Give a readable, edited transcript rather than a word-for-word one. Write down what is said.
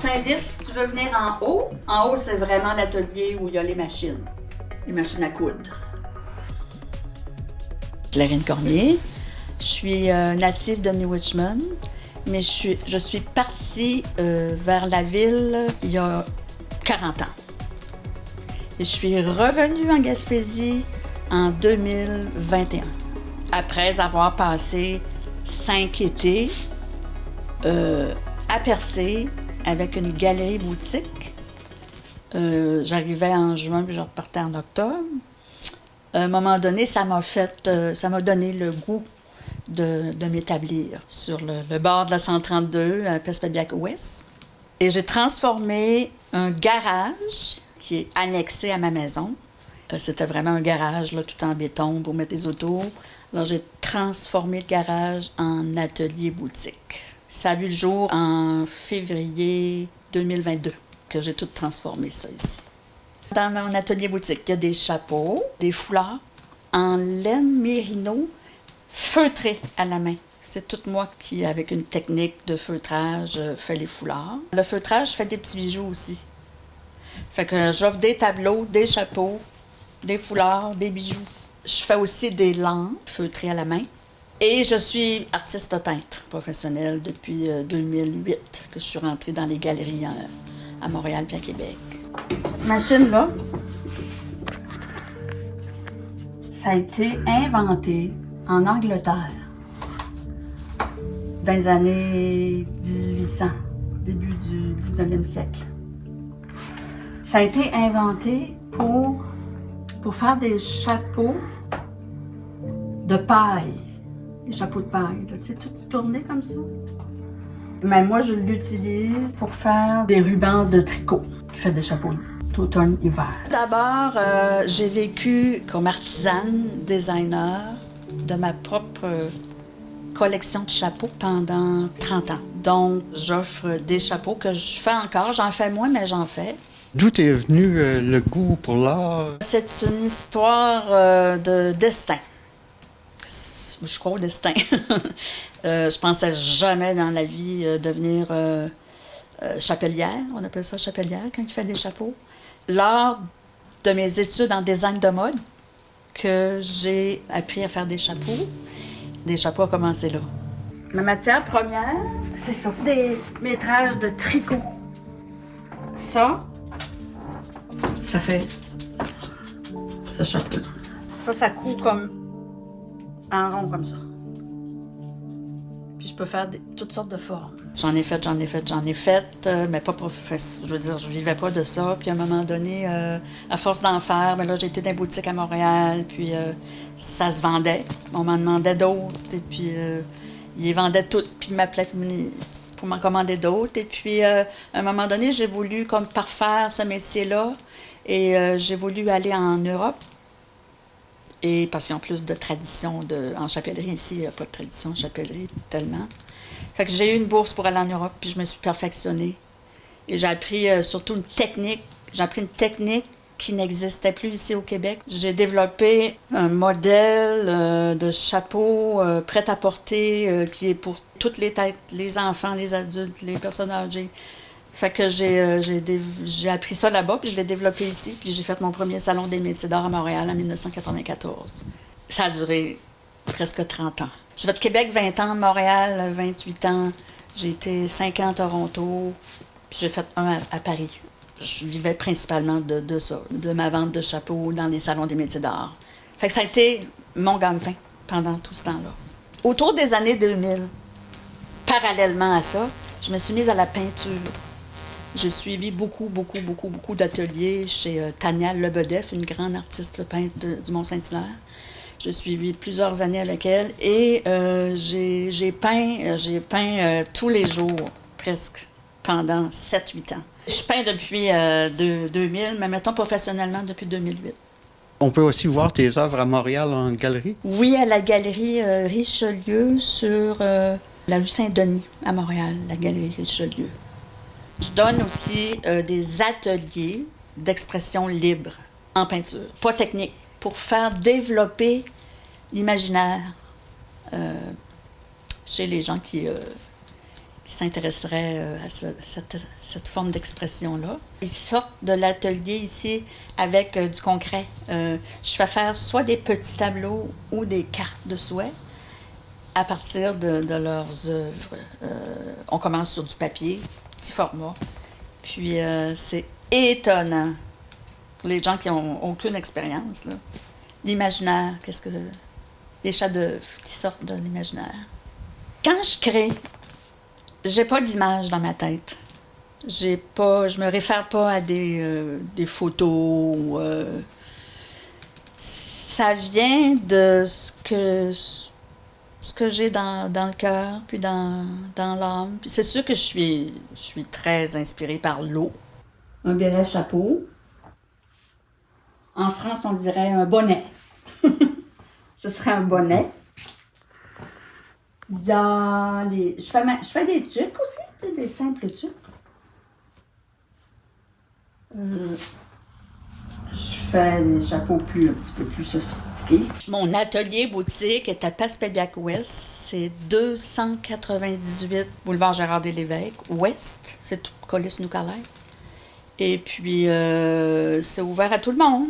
t'invite, si tu veux venir en haut. En haut, c'est vraiment l'atelier où il y a les machines à coudre. Clarine Cormier, je suis native de New Richmond, mais je suis partie vers la ville il y a 40 ans. Et je suis revenue en Gaspésie en 2021, après avoir passé 5 étés à Percé avec une galerie boutique. J'arrivais en juin puis je repartais en octobre. À un moment donné, ça m'a donné le goût de m'établir sur le bord de la 132 à Pespebiac-Ouest. Et j'ai transformé un garage qui est annexé à ma maison. C'était vraiment un garage là, tout en béton pour mettre des autos. Alors j'ai transformé le garage en atelier boutique. Ça a vu le jour en février 2022 que j'ai tout transformé ça ici. Dans mon atelier boutique, il y a des chapeaux, des foulards en laine mérino feutrés à la main. C'est tout moi qui, avec une technique de feutrage, fais les foulards. Le feutrage fait des petits bijoux aussi. Fait que j'offre des tableaux, des chapeaux, des foulards, des bijoux. Je fais aussi des lampes feutrées à la main. Et je suis artiste peintre professionnelle depuis 2008, que je suis rentrée dans les galeries à Montréal et à Québec. Cette machine-là, ça a été inventé en Angleterre dans les années 1800, début du 19e siècle. Ça a été inventé pour faire des chapeaux de paille. Des chapeaux de paille, tu sais, tout tourné comme ça. Mais moi, je l'utilise pour faire des rubans de tricot. Je fais des chapeaux d'automne-hiver. D'abord, j'ai vécu comme artisane, designer de ma propre collection de chapeaux pendant 30 ans. Donc, j'offre des chapeaux que je fais encore. J'en fais moins, mais j'en fais. D'où est venu le goût pour l'art? C'est une histoire de destin. Je crois au destin. Je pensais jamais dans la vie devenir chapelière. On appelle ça chapelière quand tu fais des chapeaux. Lors de mes études en design de mode, que j'ai appris à faire des chapeaux. Des chapeaux a commencé là. Ma matière première, c'est ça. Des métrages de tricot. Ça fait ce chapeau. Ça coud comme en rond comme ça. Puis je peux faire toutes sortes de formes. J'en ai fait, mais pas je veux dire, je vivais pas de ça. Puis à un moment donné, à force d'en faire, ben là, j'ai été dans les boutiques à Montréal, puis ça se vendait. On m'en demandait d'autres, et puis ils les vendaient toutes, puis ils m'appelaient pour m'en commander d'autres. Et puis, à un moment donné, j'ai voulu comme parfaire ce métier-là, et j'ai voulu aller en Europe. Et parce qu'il y a plus de tradition en chapellerie ici, il n'y a pas de tradition en chapellerie tellement. Fait que j'ai eu une bourse pour aller en Europe, puis je me suis perfectionnée. Et j'ai appris surtout une technique. J'ai appris une technique qui n'existait plus ici au Québec. J'ai développé un modèle de chapeau prêt à porter qui est pour toutes les têtes, les enfants, les adultes, les personnes âgées. Fait que j'ai appris ça là-bas, puis je l'ai développé ici, puis j'ai fait mon premier salon des métiers d'art à Montréal en 1994. Ça a duré presque 30 ans. J'ai fait de Québec 20 ans, Montréal 28 ans, j'ai été 5 ans à Toronto, puis j'ai fait un à Paris. Je vivais principalement de ça, de ma vente de chapeaux dans les salons des métiers d'art. Fait que ça a été mon gagne-pain pendant tout ce temps-là. Autour des années 2000, parallèlement à ça, je me suis mise à la peinture. J'ai suivi beaucoup d'ateliers chez Tania Lebedeff, une grande artiste peintre du Mont-Saint-Hilaire. J'ai suivi plusieurs années avec elle et j'ai peint tous les jours, presque, pendant 7-8 ans. Je peins depuis 2000, mais mettons professionnellement depuis 2008. On peut aussi voir tes œuvres à Montréal en galerie? Oui, à la galerie Richelieu sur la rue Saint-Denis à Montréal, la galerie Richelieu. Je donne aussi des ateliers d'expression libre en peinture, pas technique, pour faire développer l'imaginaire chez les gens qui qui s'intéresseraient à cette forme d'expression-là. Ils sortent de l'atelier ici avec du concret. Je fais faire soit des petits tableaux ou des cartes de souhait à partir de leurs œuvres. On commence sur du papier, petit format. Puis c'est étonnant pour les gens qui n'ont aucune expérience. Là. L'imaginaire, les chefs-d'œuvre qui sortent de l'imaginaire. Quand je crée, j'ai pas d'image dans ma tête. Je me réfère pas à des photos. Ça vient de ce que j'ai dans le cœur, puis dans l'âme. Puis c'est sûr que je suis très inspirée par l'eau. Un béret chapeau. En France, on dirait un bonnet. Ce serait un bonnet. Il y a je fais des tuques aussi, des simples tuques. Je fais des chapeaux un petit peu plus sophistiqués. Mon atelier boutique est à Passepébiac-Ouest. C'est 298 boulevard Gérard-des-Lévesques, Ouest. C'est tout collé sur nous. Et puis, c'est ouvert à tout le monde.